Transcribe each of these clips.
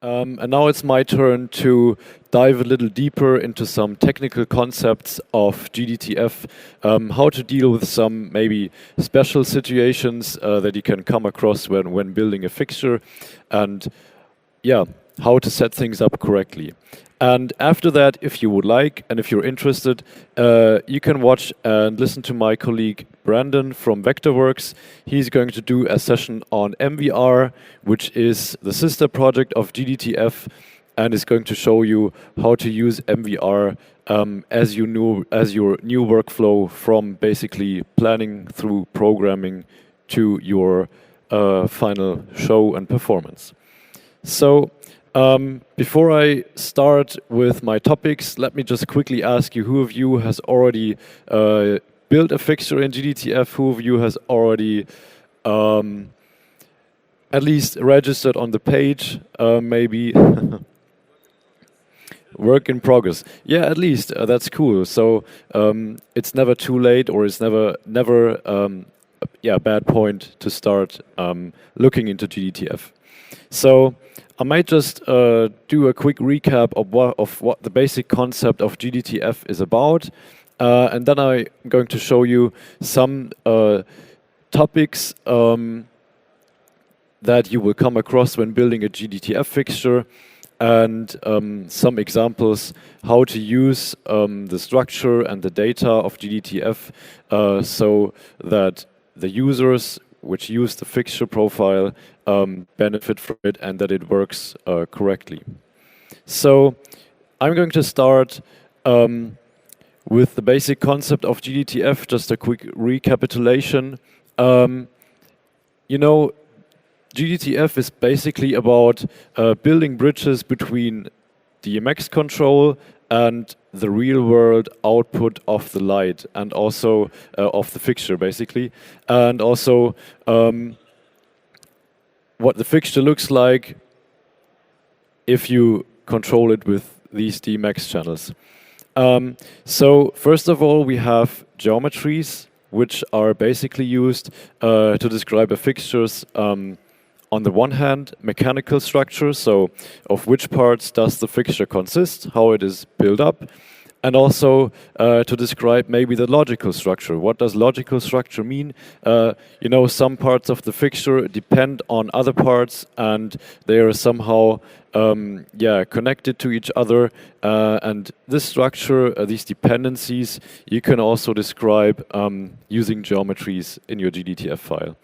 And now it's my turn to dive a little deeper into some technical concepts of GDTF, how to deal with some maybe special situations that you can come across when building a fixture, and yeah, how to set things up correctly. And after that, if you would like, and if you're interested, you can watch and listen to my colleague Brandon from Vectorworks. He's going to do a session on MVR, which is the sister project of GDTF, and is going to show you how to use MVR as your new workflow, from basically planning through programming to your final show and performance. So before I start with my topics, let me just quickly ask you, who of you has already built a fixture in GDTF? Who of you has already at least registered on the page? Maybe work in progress. Yeah, at least that's cool. So it's never too late, or it's never a bad point to start looking into GDTF. So I might just do a quick recap of what the basic concept of GDTF is about, and then I'm going to show you some topics that you will come across when building a GDTF fixture, and some examples how to use the structure and the data of GDTF so that the users which use the fixture profile benefit from it, and that it works correctly. So I'm going to start with the basic concept of GDTF, just a quick recapitulation. You know, GDTF is basically about building bridges between DMX control and the real-world output of the light, and also of the fixture, basically, and also what the fixture looks like if you control it with these DMX channels. So first of all, we have geometries, which are basically used to describe a fixture's on the one hand, mechanical structure, so of which parts does the fixture consist, how it is built up, and also to describe maybe the logical structure. What does logical structure mean? You know, some parts of the fixture depend on other parts, and they are somehow connected to each other. And this structure, these dependencies, you can also describe using geometries in your GDTF file.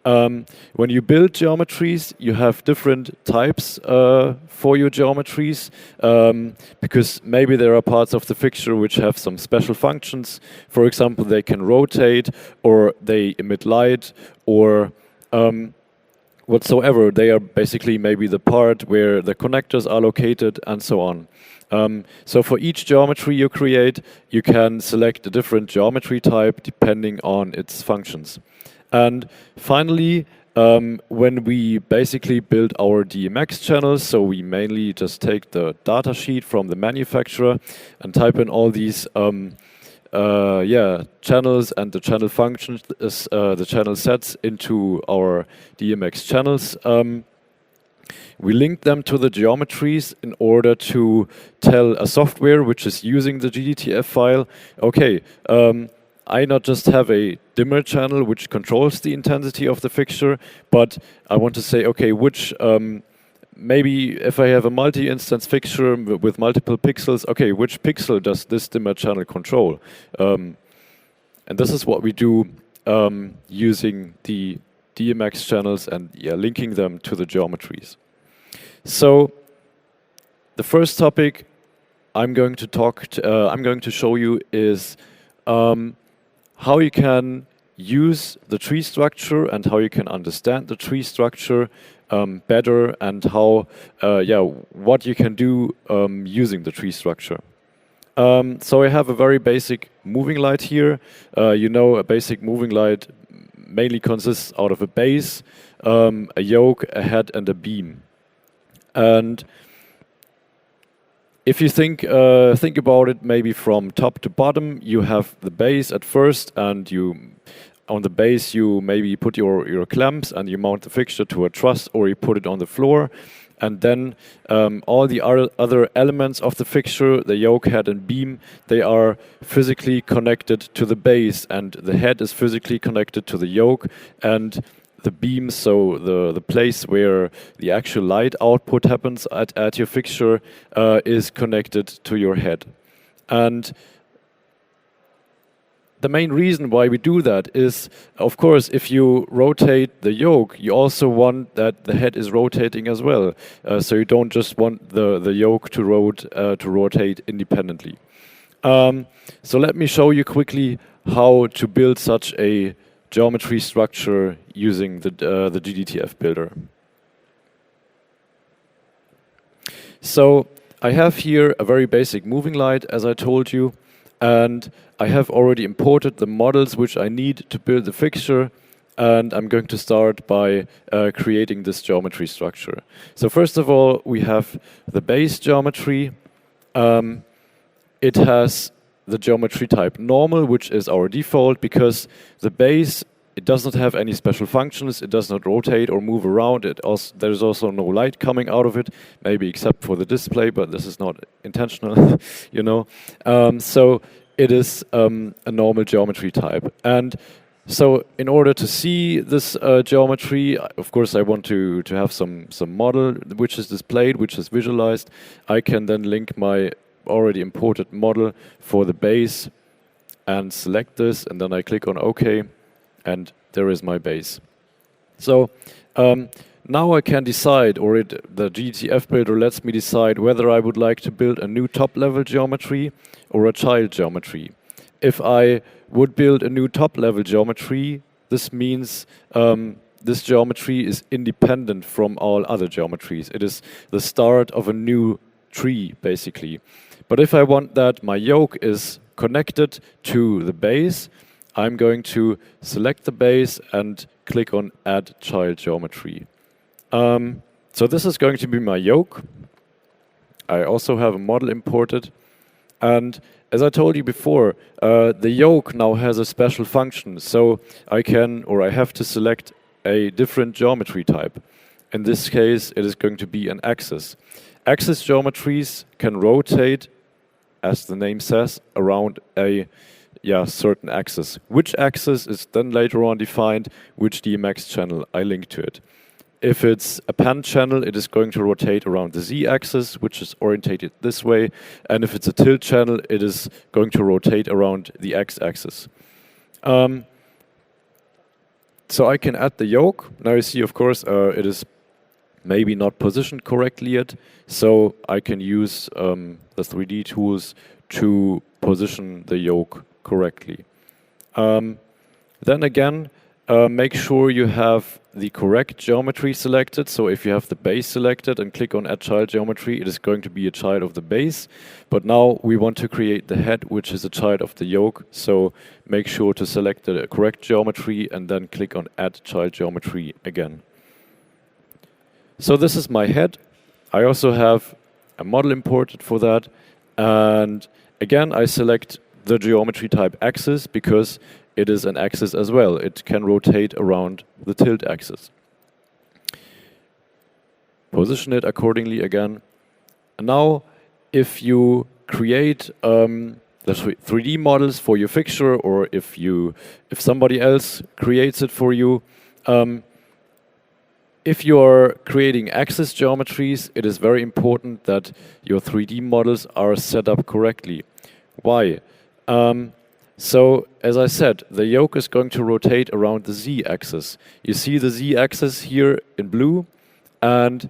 When you build geometries, you have different types for your geometries, because maybe there are parts of the fixture which have some special functions. For example, they can rotate, or they emit light, or whatsoever. They are basically maybe the part where the connectors are located, and so on. So for each geometry you create, you can select a different geometry type depending on its functions. And finally, when we basically build our DMX channels, so we mainly just take the data sheet from the manufacturer and type in all these channels and the channel functions, the channel sets into our DMX channels. We link them to the geometries in order to tell a software which is using the GDTF file, okay, I not just have a dimmer channel which controls the intensity of the fixture, but I want to say, okay, which, maybe if I have a multi-instance fixture with multiple pixels, okay, which pixel does this dimmer channel control? And this is what we do using the DMX channels and linking them to the geometries. So the first topic I'm going to show you is how you can use the tree structure and how you can understand the tree structure better, and how what you can do using the tree structure. So I have a very basic moving light here. You know, a basic moving light mainly consists out of a base, a yoke, a head, and a beam. And if you think about it, maybe from top to bottom, you have the base at first, and on the base you maybe put your clamps and you mount the fixture to a truss, or you put it on the floor. and then all the other elements of the fixture, the yoke, head, and beam, they are physically connected to the base, and the head is physically connected to the yoke, and the beam, so the place where the actual light output happens at your fixture, is connected to your head. And the main reason why we do that is, of course, if you rotate the yoke, you also want that the head is rotating as well. So you don't just want the yoke to rotate independently. So let me show you quickly how to build such a geometry structure using the GDTF builder. So I have here a very basic moving light, as I told you, and I have already imported the models which I need to build the fixture, and I'm going to start by creating this geometry structure. So first of all, we have the base geometry. It has the geometry type normal, which is our default, because the base, it does not have any special functions, it does not rotate or move around, there is also no light coming out of it, maybe except for the display, but this is not intentional, you know. So it is a normal geometry type. And so in order to see this geometry, of course I want to have some model which is displayed, which is visualized. I can then link my already imported model for the base and select this, and then I click on OK, and there is my base. So now I can decide, or the GDTF builder lets me decide whether I would like to build a new top-level geometry or a child geometry. If I would build a new top-level geometry, this means this geometry is independent from all other geometries. It is the start of a new tree, basically. But if I want that my yoke is connected to the base, I'm going to select the base and click on Add Child Geometry. So this is going to be my yoke. I also have a model imported. And as I told you before, the yoke now has a special function. So I have to select a different geometry type. In this case, it is going to be an axis. Axis geometries can rotate, as the name says, around a certain axis. Which axis is then later on defined, which DMX channel I link to it. If it's a pan channel, it is going to rotate around the z-axis, which is orientated this way. And if it's a tilt channel, it is going to rotate around the x-axis. So I can add the yoke. Now you see, of course, it is maybe not positioned correctly yet. So I can use the 3D tools to position the yoke correctly. Then again, make sure you have the correct geometry selected. So if you have the base selected and click on Add Child Geometry, it is going to be a child of the base. But now we want to create the head, which is a child of the yoke. So make sure to select the correct geometry and then click on Add Child Geometry again. So this is my head. I also have a model imported for that. And again, I select the geometry type axis because it is an axis as well. It can rotate around the tilt axis. Position it accordingly again. And now, if you create the 3D models for your fixture, or if somebody else creates it for you, if you are creating axis geometries, it is very important that your 3D models are set up correctly. Why? So, as I said, the yoke is going to rotate around the z-axis. You see the z-axis here in blue, and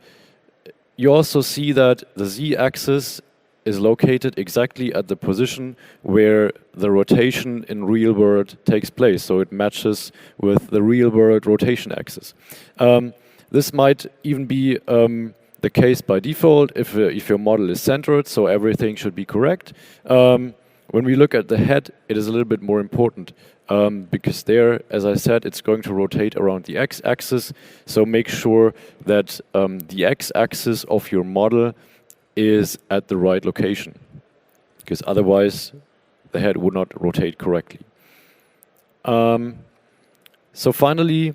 you also see that the z-axis is located exactly at the position where the rotation in real world takes place. So it matches with the real world rotation axis. This might even be the case by default if your model is centered, so everything should be correct. When we look at the head, it is a little bit more important because there, as I said, it's going to rotate around the x-axis. So make sure that the x-axis of your model is at the right location, because otherwise the head would not rotate correctly. So finally,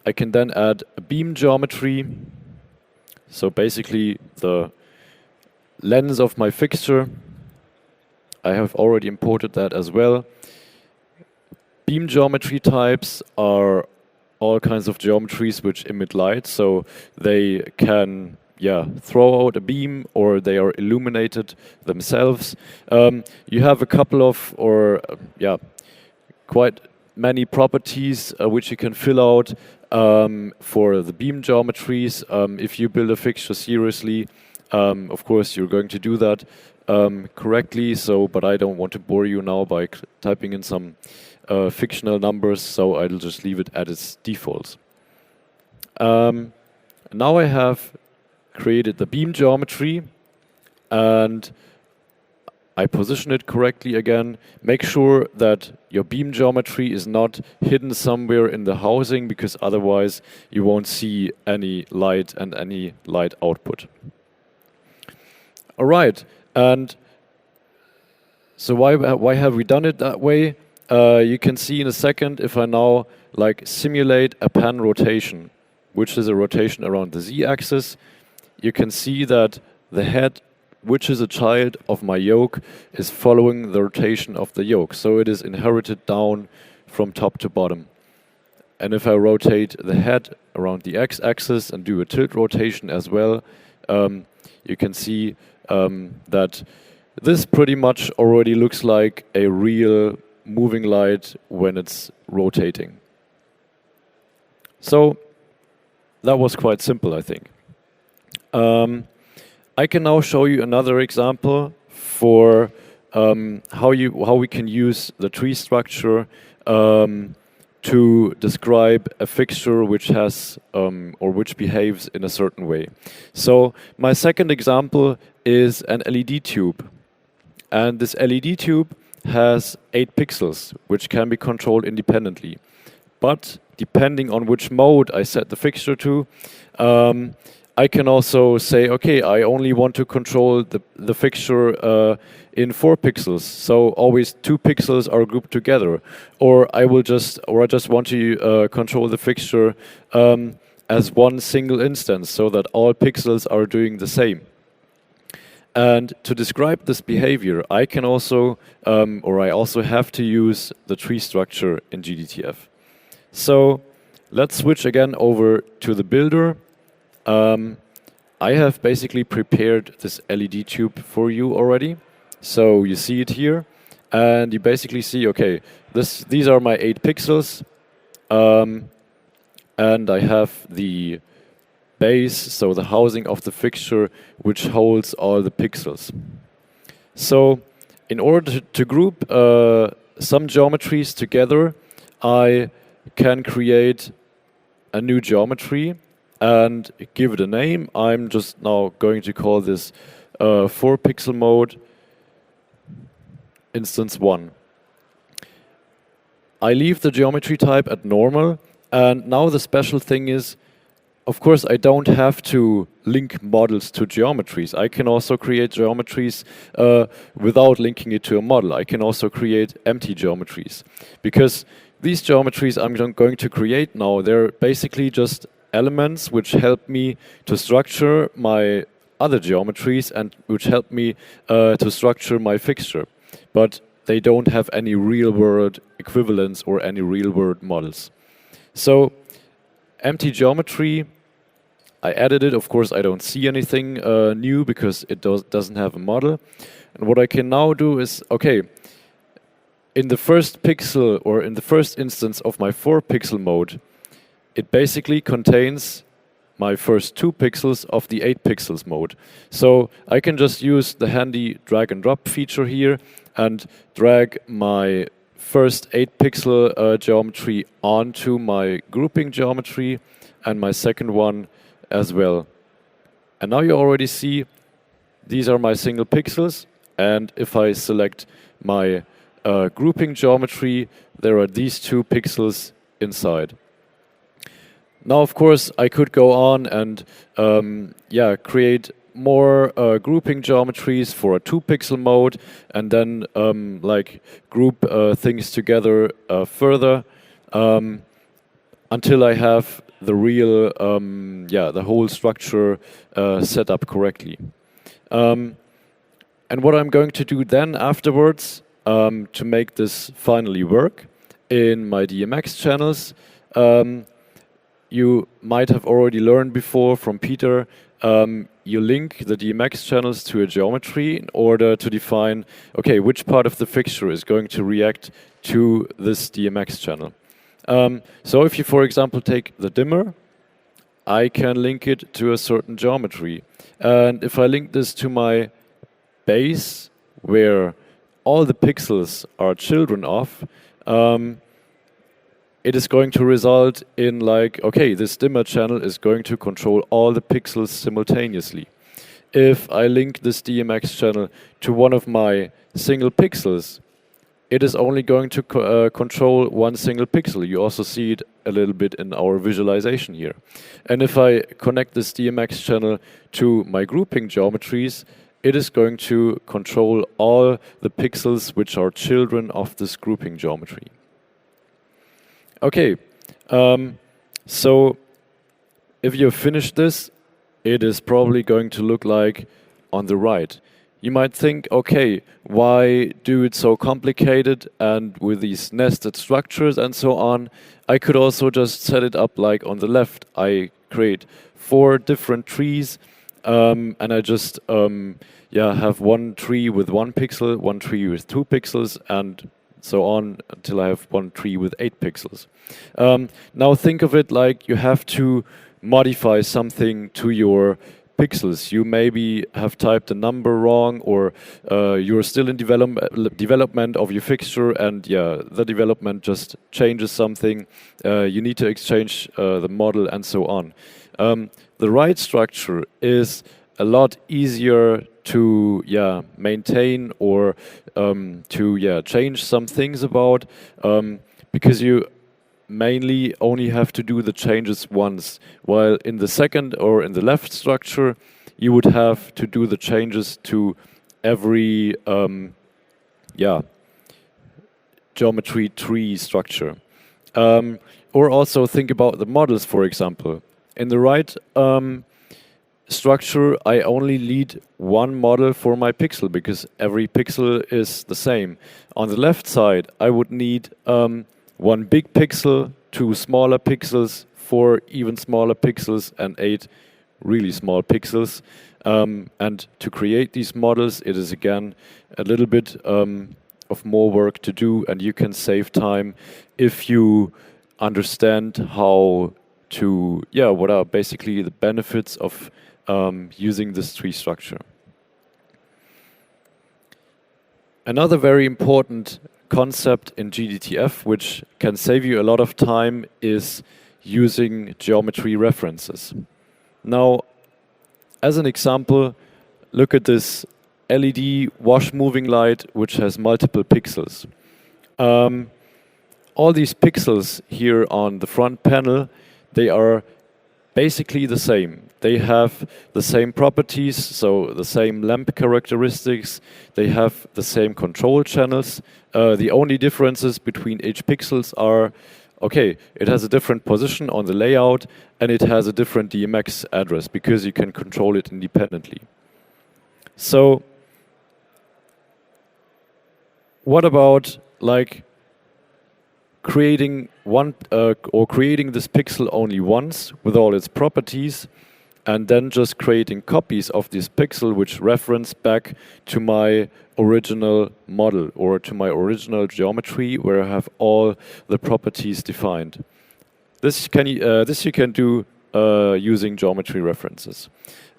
I can then add a beam geometry. So basically the lens of my fixture, I have already imported that as well. Beam geometry types are all kinds of geometries which emit light, so they can throw out a beam or they are illuminated themselves. You have a couple of, quite many properties which you can fill out for the beam geometries. If you build a fixture seriously, of course you're going to do that correctly. But I don't want to bore you now by typing in some fictional numbers, so I'll just leave it at its defaults. Now I have created the beam geometry, and I position it correctly again. Make sure that your beam geometry is not hidden somewhere in the housing, because otherwise you won't see any light and any light output. All right, and so why have we done it that way? You can see in a second if I now simulate a pan rotation, which is a rotation around the z-axis. You can see that the head, which is a child of my yoke, is following the rotation of the yoke. So it is inherited down from top to bottom. And if I rotate the head around the x-axis and do a tilt rotation as well, you can see that this pretty much already looks like a real moving light when it's rotating. So that was quite simple, I think. I can now show you another example for how we can use the tree structure to describe a fixture which has or which behaves in a certain way. So my second example is an LED tube, and this LED tube has 8 pixels, which can be controlled independently. But depending on which mode I set the fixture to, I can also say, okay, I only want to control the fixture in 4 pixels, so always 2 pixels are grouped together. Or I just want to control the fixture as one single instance, so that all pixels are doing the same. And to describe this behavior, I can also, I also have to use the tree structure in GDTF. So let's switch again over to the builder. I have basically prepared this LED tube for you already. So you see it here, and you basically see, okay, these are my 8 pixels, and I have the base, so the housing of the fixture, which holds all the pixels. So in order to group some geometries together, I can create a new geometry and give it a name. I'm just now going to call this 4 pixel mode instance 1. I leave the geometry type at normal, and now the special thing is, of course, I don't have to link models to geometries. I can also create geometries without linking it to a model. I can also create empty geometries, because these geometries I'm going to create now, they're basically just elements which help me to structure my other geometries and which help me to structure my fixture. But they don't have any real-world equivalents or any real-world models. So empty geometry, I added it. Of course, I don't see anything new because it doesn't have a model. And what I can now do is, okay, in the first pixel or in the first instance of my 4 pixel mode, it basically contains my first 2 pixels of the 8 pixels mode. So I can just use the handy drag and drop feature here and drag my first 8 pixel geometry onto my grouping geometry and my second one as well. And now you already see these are my single pixels, and if I select my grouping geometry, there are these 2 pixels inside. Now, of course, I could go on and create more grouping geometries for a 2 pixel mode, and then group things together further until I have the real, the whole structure set up correctly. And what I'm going to do then afterwards to make this finally work in my DMX channels, you might have already learned before from Peter, you link the DMX channels to a geometry in order to define, okay, which part of the fixture is going to react to this DMX channel. So if you, for example, take the dimmer, I can link it to a certain geometry. And if I link this to my base, where all the pixels are children of, it is going to result in like, okay, this dimmer channel is going to control all the pixels simultaneously. If I link this DMX channel to one of my single pixels, it is only going to control one single pixel. You also see it a little bit in our visualization here. And if I connect this DMX channel to my grouping geometries, it is going to control all the pixels which are children of this grouping geometry. Okay, so if you finish this, it is probably going to look like on the right. You might think, okay, why do it so complicated and with these nested structures and so on? I could also just set it up like on the left. I create 4 different trees, and I just have one tree with 1 pixel, one tree with 2 pixels, and so on until I have one tree with 8 pixels. Now think of it like you have to modify something to your pixels. You maybe have typed a number wrong, or you're still in development of your fixture, and the development just changes something. You need to exchange the model and so on. The right structure is a lot easier to maintain or to change some things about, because you mainly only have to do the changes once, while in the second or in the left structure you would have to do the changes to every geometry tree structure. Or also think about the models, for example. In the right structure, I only need one model for my pixel because every pixel is the same. On the left side, I would need one big pixel, 2 smaller pixels, 4 even smaller pixels, and 8 really small pixels. And to create these models, it is again a little bit of more work to do, and you can save time if you understand how to, what are basically the benefits of using this tree structure. Another very important concept in GDTF, which can save you a lot of time, is using geometry references. Now, as an example, look at this LED wash moving light, which has multiple pixels. All these pixels here on the front panel, they are basically the same. They have the same properties, so the same lamp characteristics. They have the same control channels. The only differences between each pixels are, okay, it has a different position on the layout and it has a different DMX address because you can control it independently. So what about like creating creating this pixel only once with all its properties, and then just creating copies of this pixel which reference back to my original model or to my original geometry where I have all the properties defined. This you can do using geometry references.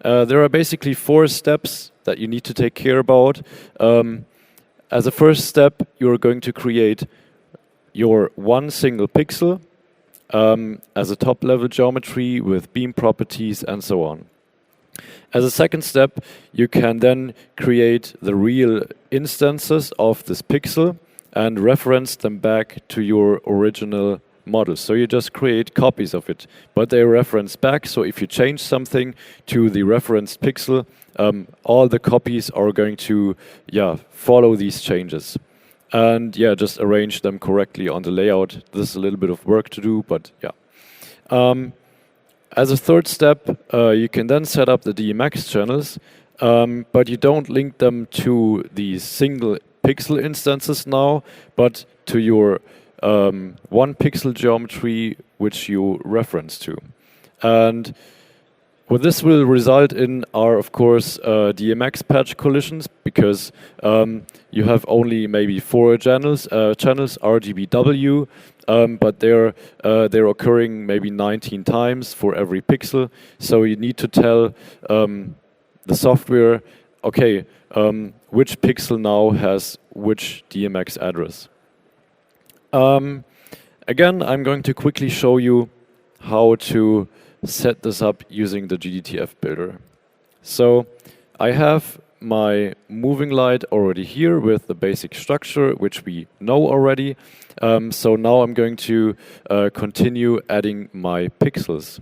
There are basically 4 steps that you need to take care about. As a first step, you're going to create your one single pixel as a top-level geometry with beam properties and so on. As a second step, you can then create the real instances of this pixel and reference them back to your original model. So you just create copies of it, but they reference back. So if you change something to the referenced pixel, all the copies are going to follow these changes. And just arrange them correctly on the layout. This is a little bit of work to do, but As a third step, you can then set up the DMX channels, but you don't link them to these single pixel instances now, but to your one pixel geometry which you reference to. And what this will result in are, of course, DMX patch collisions, because you have only maybe 4 channels RGBW, but they're occurring maybe 19 times for every pixel. So you need to tell the software, okay, which pixel now has which DMX address. Again, I'm going to quickly show you how to set this up using the GDTF builder. So I have my moving light already here with the basic structure, which we know already. So now I'm going to continue adding my pixels.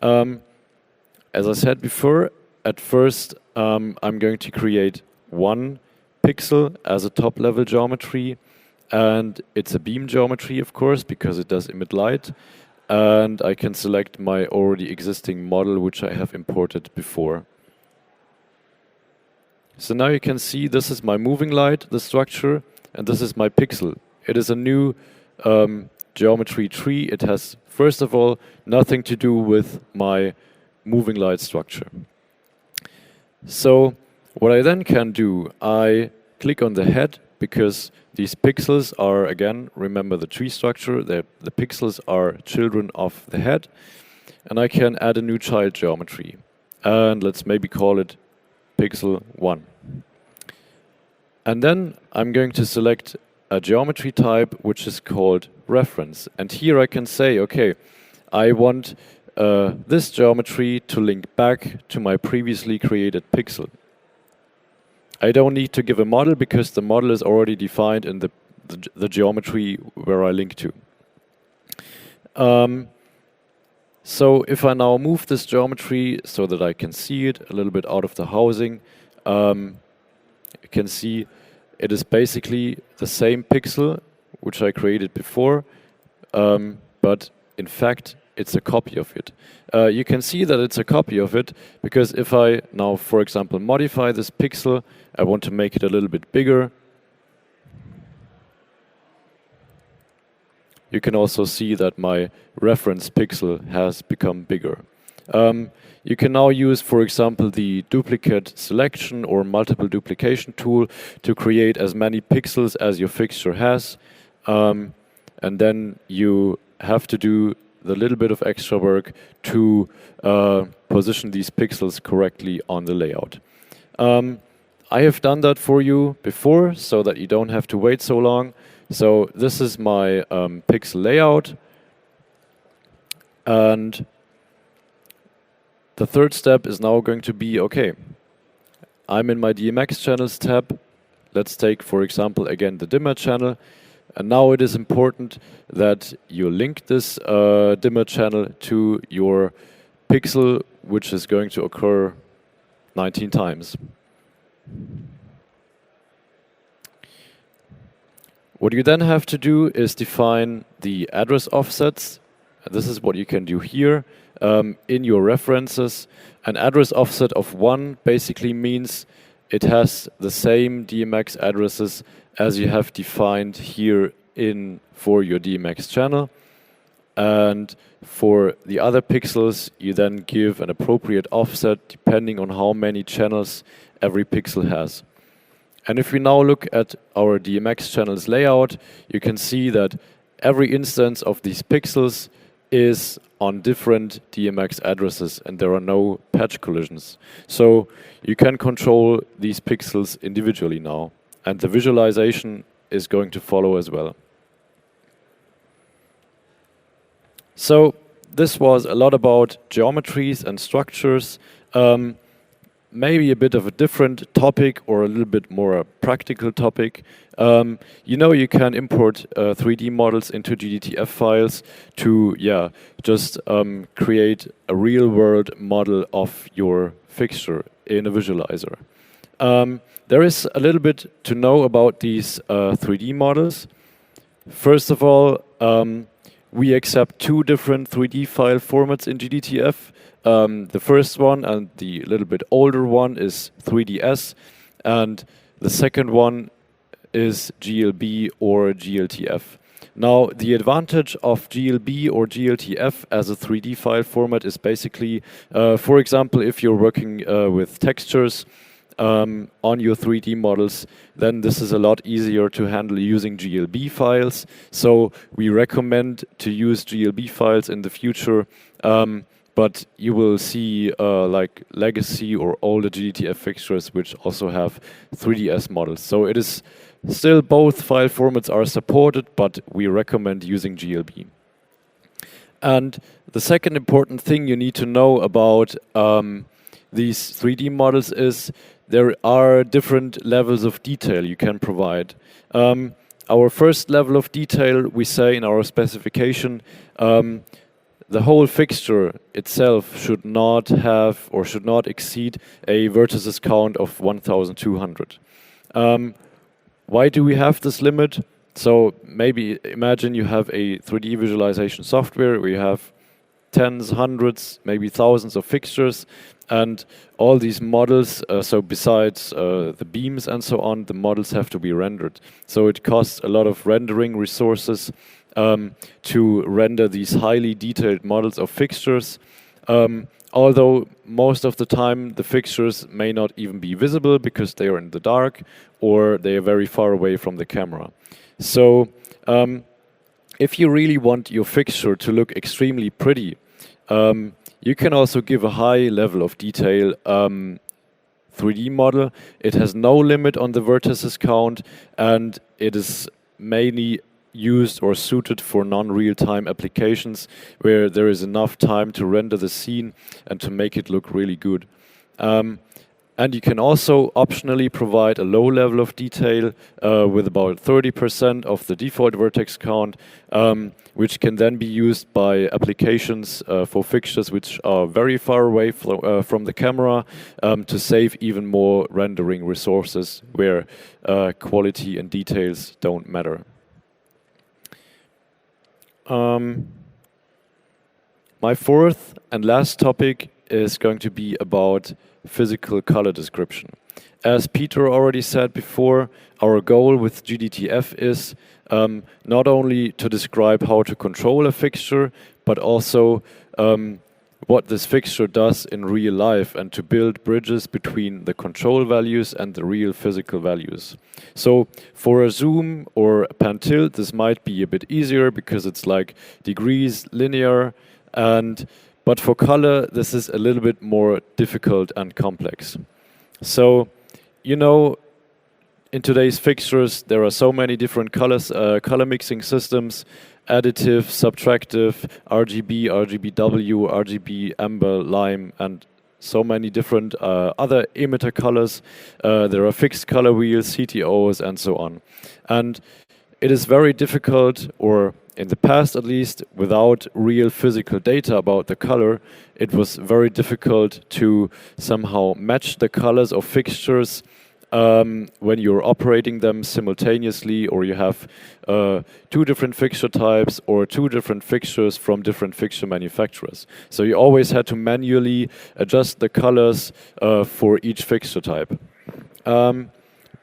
As I said before, at first I'm going to create one pixel as a top level geometry, and it's a beam geometry, of course, because it does emit light. And I can select my already existing model, which I have imported before. So now you can see this is my moving light, the structure, and this is my pixel. It is a new geometry tree. It has, first of all, nothing to do with my moving light structure. So what I then can do, I click on the head, because these pixels are, again, remember the tree structure, the pixels are children of the head, and I can add a new child geometry. And let's maybe call it pixel 1. And then I'm going to select a geometry type which is called reference. And here I can say, okay, I want this geometry to link back to my previously created pixel. I don't need to give a model because the model is already defined in the geometry where I link to. So if I now move this geometry so that I can see it a little bit out of the housing, you can see it is basically the same pixel which I created before, but in fact it's a copy of it. You can see that it's a copy of it because if I now, for example, modify this pixel, I want to make it a little bit bigger. You can also see that my reference pixel has become bigger. You can now use, for example, the duplicate selection or multiple duplication tool to create as many pixels as your fixture has. And then you have to do the little bit of extra work to position these pixels correctly on the layout. I have done that for you before so that you don't have to wait so long. So this is my pixel layout. And the third step is now going to be, okay, I'm in my DMX channels tab. Let's take, for example, again, the dimmer channel. And now it is important that you link this dimmer channel to your pixel, which is going to occur 19 times. What you then have to do is define the address offsets. This is what you can do here in your references. An address offset of 1 basically means it has the same DMX addresses as you have defined here for your DMX channel. And for the other pixels, you then give an appropriate offset depending on how many channels every pixel has. And if we now look at our DMX channels layout, you can see that every instance of these pixels is on different DMX addresses and there are no patch collisions. So you can control these pixels individually now, and the visualization is going to follow as well. So this was a lot about geometries and structures. Maybe a bit of a different topic or a little bit more a practical topic. You know, you can import 3D models into GDTF files to, just create a real-world model of your fixture in a visualizer. There is a little bit to know about these 3D models. First of all, we accept two different 3D file formats in GDTF. The first one, and the little bit older one, is 3DS, and the second one is GLB or GLTF. Now, the advantage of GLB or GLTF as a 3D file format is basically, for example, if you're working with textures on your 3D models, then this is a lot easier to handle using GLB files. So we recommend to use GLB files in the future, but you will see like legacy or older GDTF fixtures which also have 3DS models. So it is still, both file formats are supported, but we recommend using GLB. And the second important thing you need to know about these 3D models is there are different levels of detail you can provide. Our first level of detail, we say in our specification, the whole fixture itself should not have or should not exceed a vertices count of 1,200. Why do we have this limit? So maybe imagine you have a 3D visualization software where you have tens, hundreds, maybe thousands of fixtures, and all these models, so besides the beams and so on, the models have to be rendered. So it costs a lot of rendering resources to render these highly detailed models of fixtures. Although most of the time the fixtures may not even be visible because they are in the dark or they are very far away from the camera. So if you really want your fixture to look extremely pretty, you can also give a high level of detail 3D model. It has no limit on the vertices count, and it is mainly used or suited for non-real-time applications where there is enough time to render the scene and to make it look really good. And you can also optionally provide a low level of detail with about 30% of the default vertex count, which can then be used by applications for fixtures which are very far away from the camera to save even more rendering resources where quality and details don't matter. My fourth and last topic is going to be about physical color description. As Peter already said before, our goal with GDTF is not only to describe how to control a fixture, but also what this fixture does in real life and to build bridges between the control values and the real physical values. So for a zoom or a pan tilt, this might be a bit easier because it's like degrees linear, but for color, this is a little bit more difficult and complex. So, you know, in today's fixtures, there are so many different colors, color mixing systems, additive, subtractive, RGB, RGBW, RGB, amber, lime, and so many different other emitter colors. There are fixed color wheels, CTOs, and so on. And it is very difficult, or in the past at least, without real physical data about the color, it was very difficult to somehow match the colors of fixtures when you're operating them simultaneously, or you have two different fixture types or two different fixtures from different fixture manufacturers. So you always had to manually adjust the colors for each fixture type.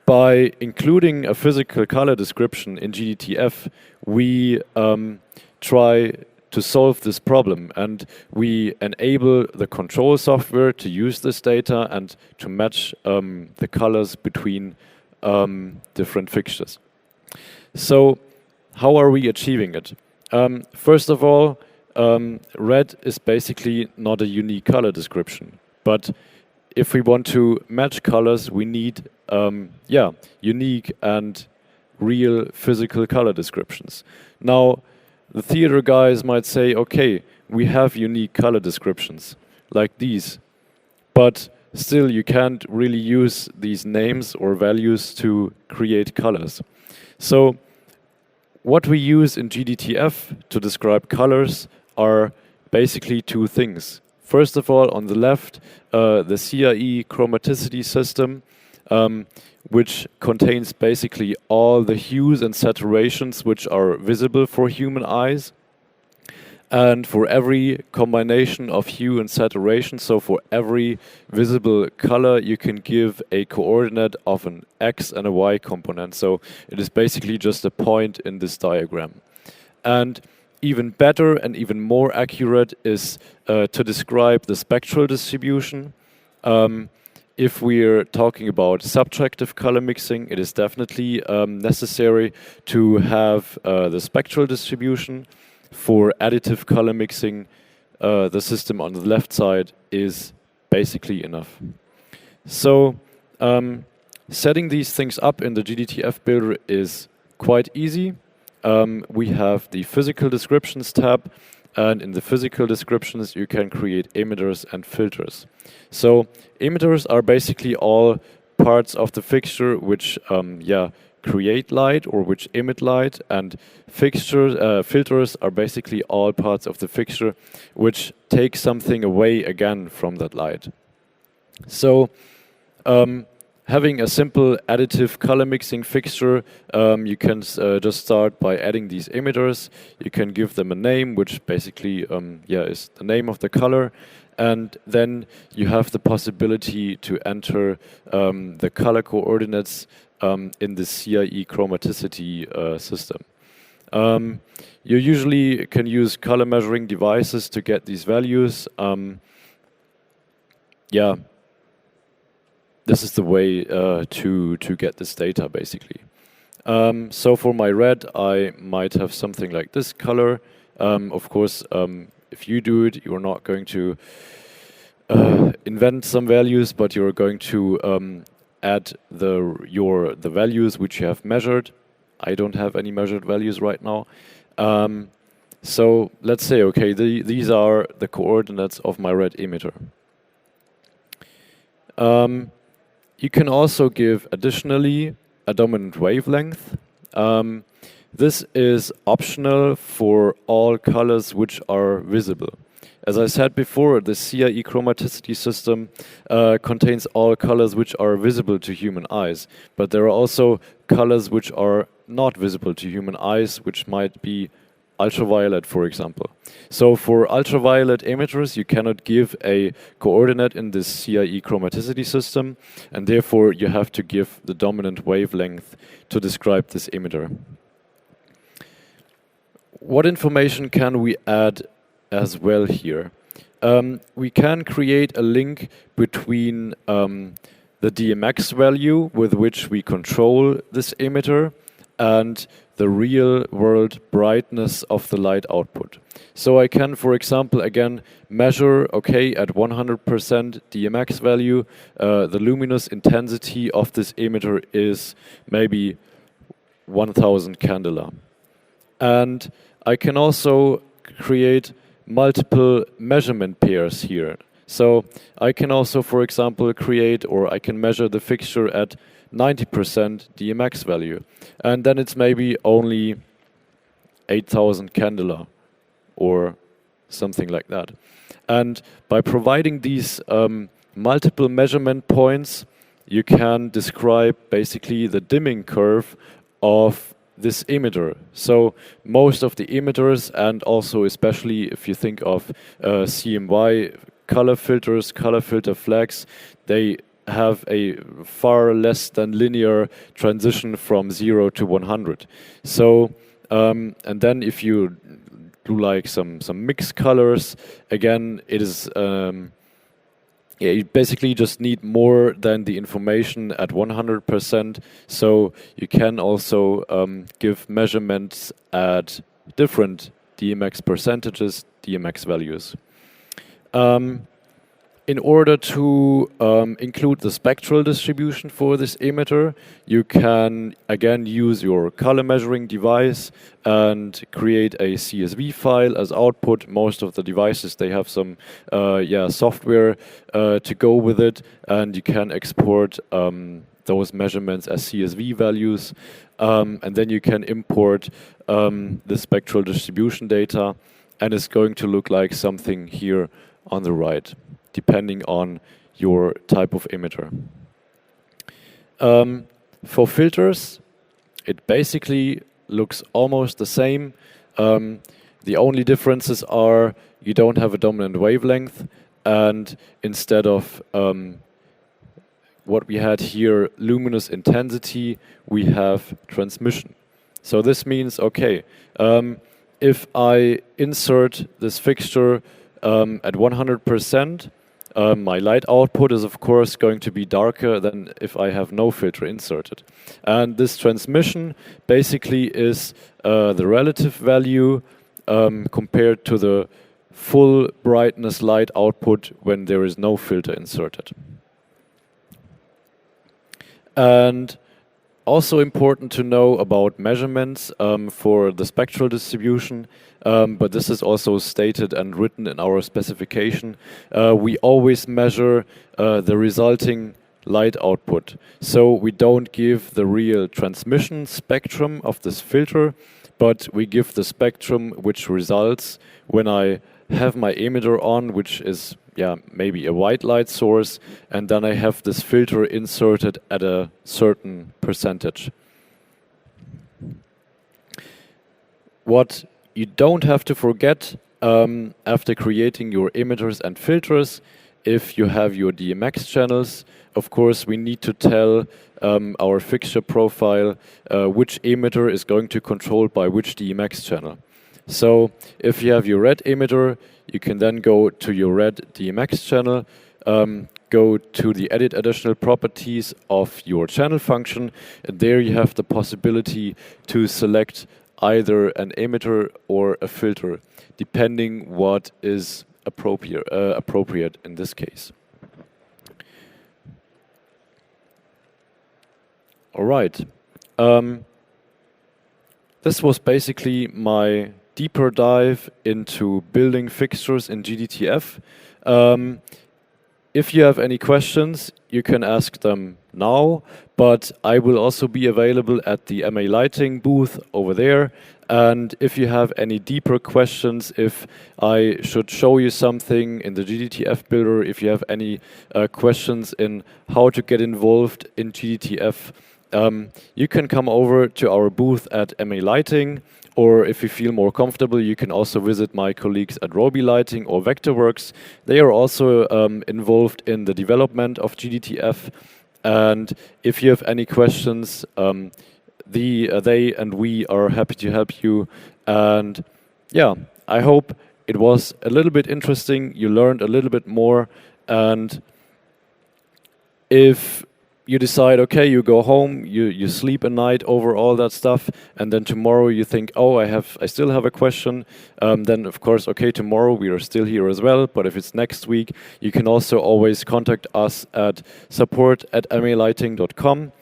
By including a physical color description in GDTF, we try to solve this problem, and we enable the control software to use this data and to match the colors between different fixtures. So how are we achieving it? First of all, red is basically not a unique color description, but if we want to match colors, we need unique and real physical color descriptions. Now, the theater guys might say, okay, we have unique color descriptions like these, but still you can't really use these names or values to create colors. So what we use in GDTF to describe colors are basically two things. First of all, on the left, the CIE chromaticity system, which contains basically all the hues and saturations which are visible for human eyes. And for every combination of hue and saturation, so for every visible color, you can give a coordinate of an X and a Y component. So it is basically just a point in this diagram. And even better and even more accurate is to describe the spectral distribution. If we're talking about subtractive color mixing, it is definitely necessary to have the spectral distribution. For additive color mixing, the system on the left side is basically enough. So setting these things up in the GDTF builder is quite easy. We have the physical descriptions tab, and in the physical descriptions you can create emitters and filters. So emitters are basically all parts of the fixture which create light or which emit light, and filters are basically all parts of the fixture which take something away again from that light. So having a simple additive color mixing fixture, you can just start by adding these emitters. You can give them a name, which basically is the name of the color. And then you have the possibility to enter the color coordinates in the CIE chromaticity system. You usually can use color measuring devices to get these values. This is the way to get this data, basically. So for my red, I might have something like this color. Of course, if you do it, you're not going to invent some values, but you're going to add the values which you have measured. I don't have any measured values right now. So let's say, okay, these are the coordinates of my red emitter. You can also give additionally a dominant wavelength. This is optional for all colors which are visible. As I said before, the CIE chromaticity system contains all colors which are visible to human eyes, but there are also colors which are not visible to human eyes, which might be ultraviolet, for example. So for ultraviolet emitters, you cannot give a coordinate in this CIE chromaticity system, and therefore you have to give the dominant wavelength to describe this emitter. What information can we add as well here? We can create a link between the DMX value with which we control this emitter and the real world brightness of the light output. So I can, for example, again measure, okay, at 100% DMX value, the luminous intensity of this emitter is maybe 1000 candela. And I can also create multiple measurement pairs here. So I can also, for example, create, or I can measure the fixture at 90% DMX value. And then it's maybe only 8000 candela or something like that. And by providing these multiple measurement points, you can describe basically the dimming curve of this emitter. So most of the emitters, and also especially if you think of CMY color filters, color filter flags, they have a far less than linear transition from 0 to 100. So and then if you do like some mixed colors, again it is you basically just need more than the information at 100%. So you can also give measurements at different DMX percentages, DMX values. In order to include the spectral distribution for this emitter, you can again use your color measuring device and create a CSV file as output. Most of the devices, they have some software to go with it, and you can export those measurements as CSV values, and then you can import the spectral distribution data, and it's going to look like something here on the right, depending on your type of emitter. For filters, it basically looks almost the same. The only differences are you don't have a dominant wavelength, and instead of what we had here, luminous intensity, we have transmission. So this means, okay, if I insert this fixture at 100%, my light output is of course going to be darker than if I have no filter inserted. And this transmission basically is the relative value compared to the full brightness light output when there is no filter inserted. And also important to know about measurements for the spectral distribution, but this is also stated and written in our specification. We always measure the resulting light output. So we don't give the real transmission spectrum of this filter, but we give the spectrum which results when I have my emitter on, which is maybe a white light source, and then I have this filter inserted at a certain percentage. What you don't have to forget after creating your emitters and filters, if you have your DMX channels, of course we need to tell our fixture profile which emitter is going to control by which DMX channel. So if you have your red emitter, you can then go to your red DMX channel, go to the edit additional properties of your channel function, and there you have the possibility to select either an emitter or a filter, depending what is appropriate in this case. All right. This was basically my deeper dive into building fixtures in GDTF. If you have any questions, you can ask them now, but I will also be available at the MA Lighting booth over there. And if you have any deeper questions, if I should show you something in the GDTF builder, if you have any questions in how to get involved in GDTF, you can come over to our booth at MA Lighting, or if you feel more comfortable, you can also visit my colleagues at Roby Lighting or Vectorworks. They are also involved in the development of GDTF. And if you have any questions, they and we are happy to help you. And yeah, I hope it was a little bit interesting. You learned a little bit more. And if you decide, okay, you go home, you sleep a night over all that stuff, and then tomorrow you think, oh, I still have a question, then of course, okay, tomorrow we are still here as well, but if it's next week, you can also always contact us at support@malighting.com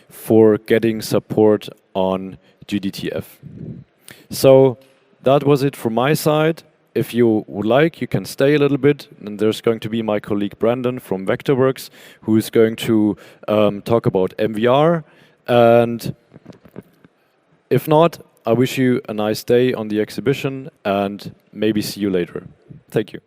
for getting support on GDTF. So that was it from my side. If you would like, you can stay a little bit, and there's going to be my colleague Brandon from Vectorworks, who is going to talk about MVR. And if not, I wish you a nice day on the exhibition, and maybe see you later. Thank you.